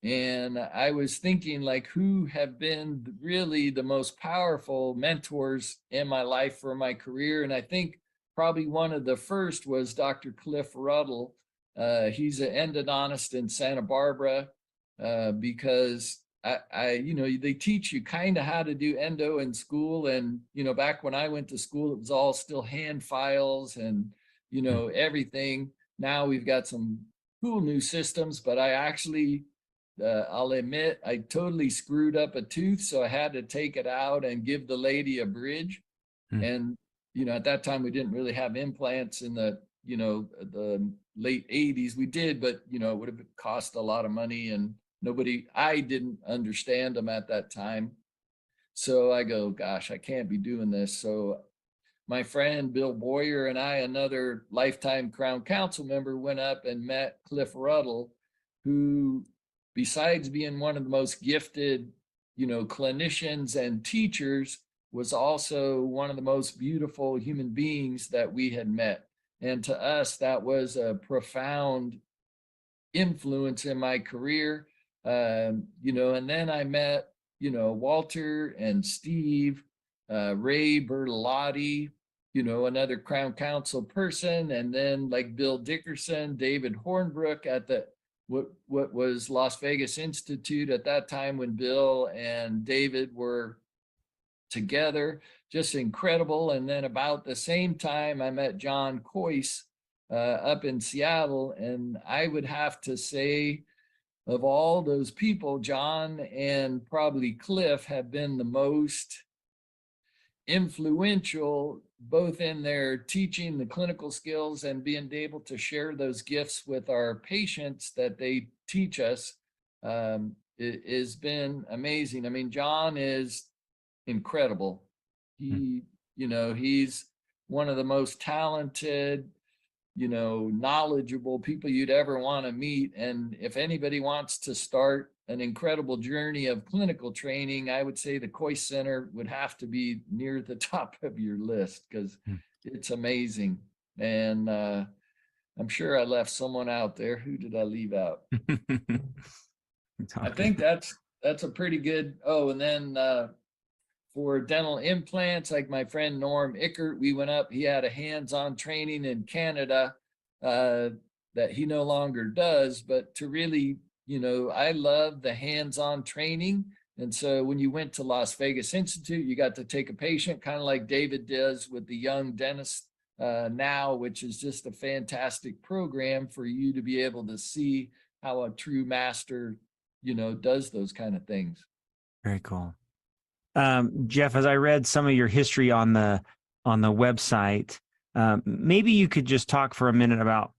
And I was thinking, like, who have been really the most powerful mentors in my life for my career? And I think probably one of the first was Dr. Cliff Ruddle. He's an endodontist in Santa Barbara, because they teach you kind of how to do endo in school. And, back when I went to school, it was all still hand files and, everything. Now we've got some cool new systems, but I actually, I'll admit, I totally screwed up a tooth. So I had to take it out and give the lady a bridge. And, at that time we didn't really have implants in the late 80s. We did, but, it would have cost a lot of money, and I didn't understand them at that time. So I go, gosh, I can't be doing this. So my friend Bill Boyer and I, another lifetime Crown Council member, went up and met Cliff Ruddle, who, besides being one of the most gifted, clinicians and teachers, was also one of the most beautiful human beings that we had met. And to us, that was a profound influence in my career. And then I met, Walter and Steve, Ray Bertolotti, another Crown Council person, and then like Bill Dickerson, David Hornbrook at the what was Las Vegas Institute at that time when Bill and David were together. Just incredible. And then about the same time, I met John Coyce up in Seattle, and I would have to say, of all those people, John and probably Cliff have been the most influential, both in their teaching the clinical skills and being able to share those gifts with our patients that they teach us. It has been amazing. I mean, John is incredible. He's one of the most talented, knowledgeable people you'd ever want to meet. And if anybody wants to start an incredible journey of clinical training, I would say the Coyce Center would have to be near the top of your list, because it's amazing. And I'm sure I left someone out there. Who did I leave out? I think that's a pretty good. Oh, and then for dental implants, like my friend Norm Ickert, we went up, he had a hands-on training in Canada that he no longer does, but to really, I love the hands-on training. And so when you went to Las Vegas Institute, you got to take a patient, kind of like David does with the young dentist now, which is just a fantastic program for you to be able to see how a true master, does those kind of things. Very cool. Jeff, as I read some of your history on the website, maybe you could just talk for a minute about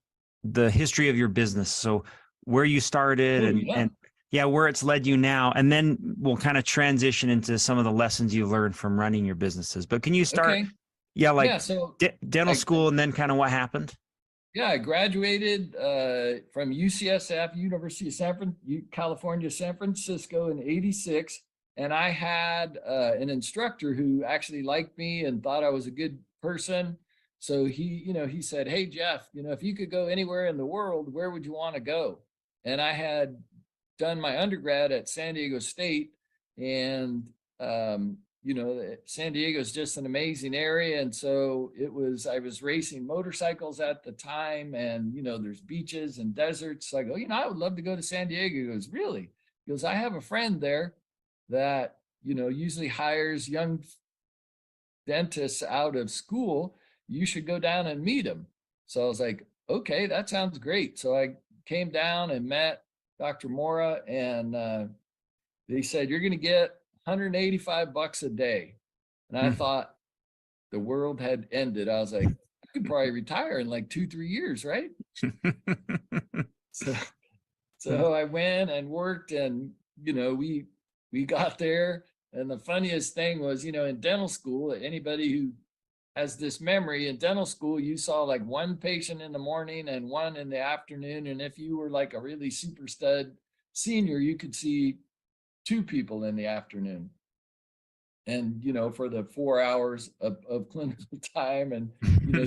the history of your business. So where you started and where it's led you now, and then we'll kind of transition into some of the lessons you learned from running your businesses. But can you start? Okay. So dental school, and then kind of what happened? Yeah, I graduated from UCSF, University of California, San Francisco in '86. And I had an instructor who actually liked me and thought I was a good person. So he said, "Hey, Jeff, if you could go anywhere in the world, where would you want to go?" And I had done my undergrad at San Diego State, and San Diego is just an amazing area. And so I was racing motorcycles at the time, and there's beaches and deserts. So I go, I would love to go to San Diego. He goes, "Really?" He goes, "I have a friend there that usually hires young dentists out of school. You should go down and meet him." So I was like, okay, that sounds great. So I came down and met Dr. Mora, and they said, "You're going to get $185 a day." And I thought the world had ended. I was like, I could probably retire in like 2-3 years, right? So I went and worked, and we got there. And the funniest thing was, in dental school, anybody who has this memory, in dental school, you saw like one patient in the morning and one in the afternoon. And if you were like a really super stud senior, you could see 2 people in the afternoon. And, for the 4 hours of clinical time, and,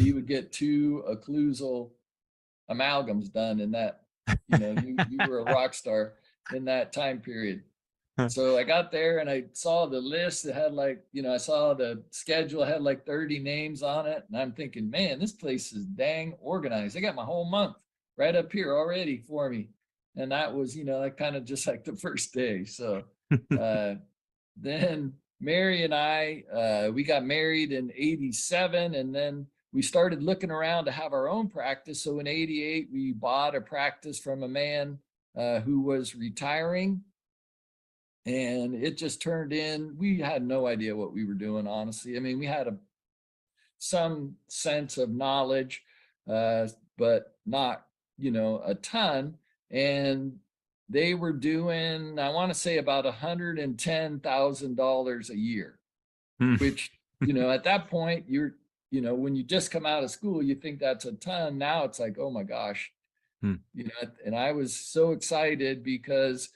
you would get 2 occlusal amalgams done in that, you were a rock star. in that time period. So I got there and I saw the list that had like, I saw the schedule had like 30 names on it. And I'm thinking, man, this place is dang organized. I got my whole month right up here already for me. And that was, like kind of just like the first day. So then Mary and I, we got married in 87, and then we started looking around to have our own practice. So in 88, we bought a practice from a man who was retiring. And it just turned in, we had no idea what we were doing, honestly. I mean, we had some sense of knowledge, but not, a ton. And they were doing, I want to say about $110,000 a year, which, at that point, when you just come out of school, you think that's a ton. Now it's like, oh my gosh, and I was so excited because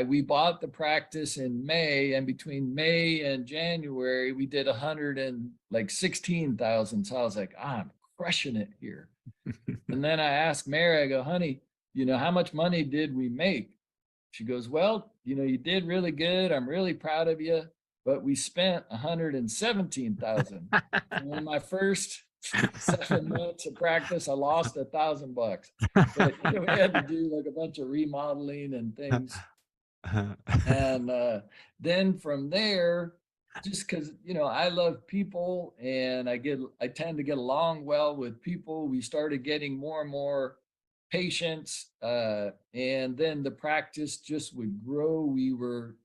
we bought the practice in May, and between May and January, we did 116,000. So I was like, I'm crushing it here. And then I asked Mary, I go, honey, how much money did we make? She goes, well, you did really good. I'm really proud of you, but we spent 117,000. In my first 7 months of practice, I lost $1,000. But we had to do like a bunch of remodeling and things. And then from there, just because I love people and I tend to get along well with people, we started getting more and more patients, and then the practice just would grow. We were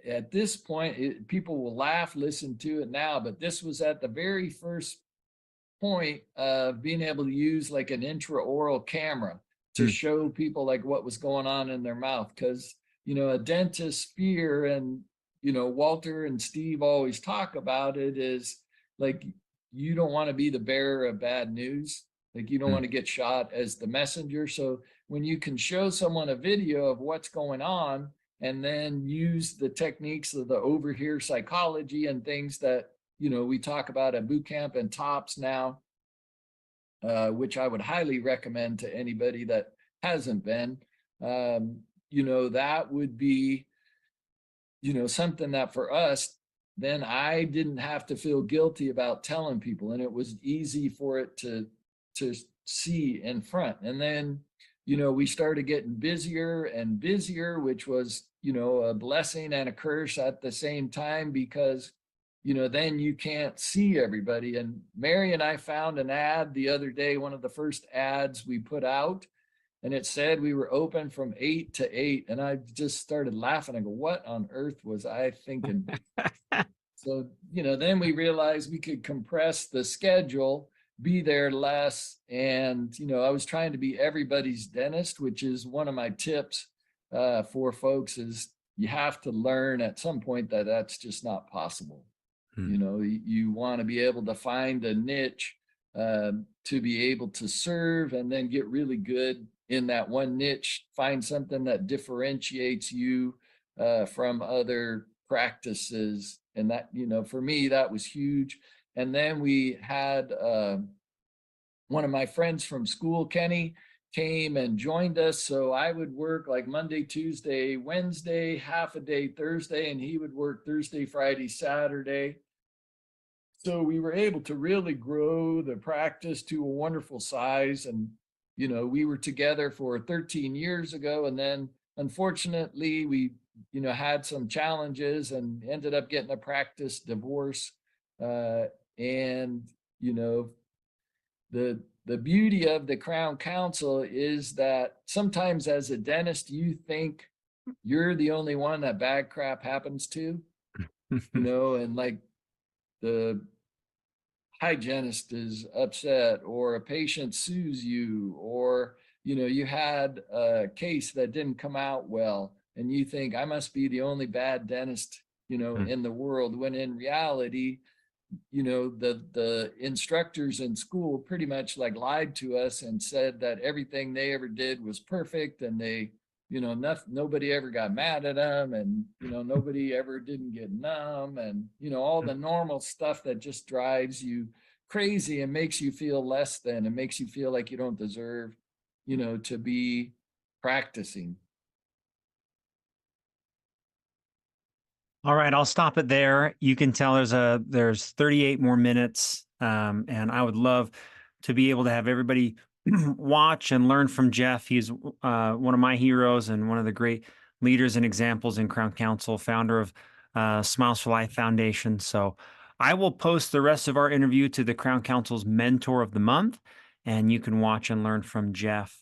at this point, people will laugh, listen to it now, but this was at the very first point of being able to use like an intraoral camera to show people like what was going on in their mouth. Because, a dentist's fear, and, Walter and Steve always talk about it, is like, you don't want to be the bearer of bad news. Like, you don't want to get shot as the messenger. So when you can show someone a video of what's going on and then use the techniques of the overhear psychology and things that, we talk about at boot camp and TOPS now, which I would highly recommend to anybody that hasn't been, that would be, something that for us, then I didn't have to feel guilty about telling people, and it was easy for it to see in front. And then, we started getting busier and busier, which was, a blessing and a curse at the same time, because then you can't see everybody. And Mary and I found an ad the other day, one of the first ads we put out, and it said we were open from 8 to 8. And I just started laughing. I go, what on earth was I thinking? So, then we realized we could compress the schedule, be there less. And, I was trying to be everybody's dentist, which is one of my tips for folks, is you have to learn at some point that that's just not possible. You want to be able to find a niche to be able to serve, and then get really good in that one niche, find something that differentiates you from other practices. And that, for me, that was huge. And then we had one of my friends from school, Kenny, came and joined us. So I would work like Monday, Tuesday, Wednesday, half a day Thursday, and he would work Thursday, Friday, Saturday. So we were able to really grow the practice to a wonderful size. And, we were together for 13 years ago. And then unfortunately, we, had some challenges and ended up getting a practice divorce. And, the beauty of the Crown Council is that sometimes as a dentist, you think you're the only one that bad crap happens to, and like the hygienist is upset, or a patient sues you, or, you had a case that didn't come out well, and you think I must be the only bad dentist, in the world, when in reality, the instructors in school pretty much like lied to us and said that everything they ever did was perfect, and they, nobody ever got mad at them, and, nobody ever didn't get numb, and, all the normal stuff that just drives you crazy and makes you feel less than, and makes you feel like you don't deserve, to be practicing. All right, I'll stop it there. You can tell there's 38 more minutes, and I would love to be able to have everybody watch and learn from Jeff. He's one of my heroes and one of the great leaders and examples in Crown Council, founder of Smiles for Life Foundation. So I will post the rest of our interview to the Crown Council's Mentor of the Month, and you can watch and learn from Jeff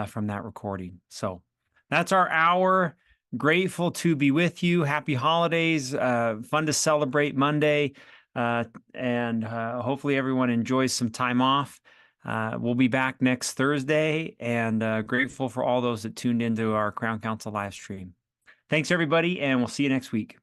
from that recording. So that's our hour. Grateful to be with you. Happy holidays. Fun to celebrate Monday. And hopefully everyone enjoys some time off. We'll be back next Thursday, and grateful for all those that tuned into our Crown Council live stream. Thanks, everybody, and we'll see you next week.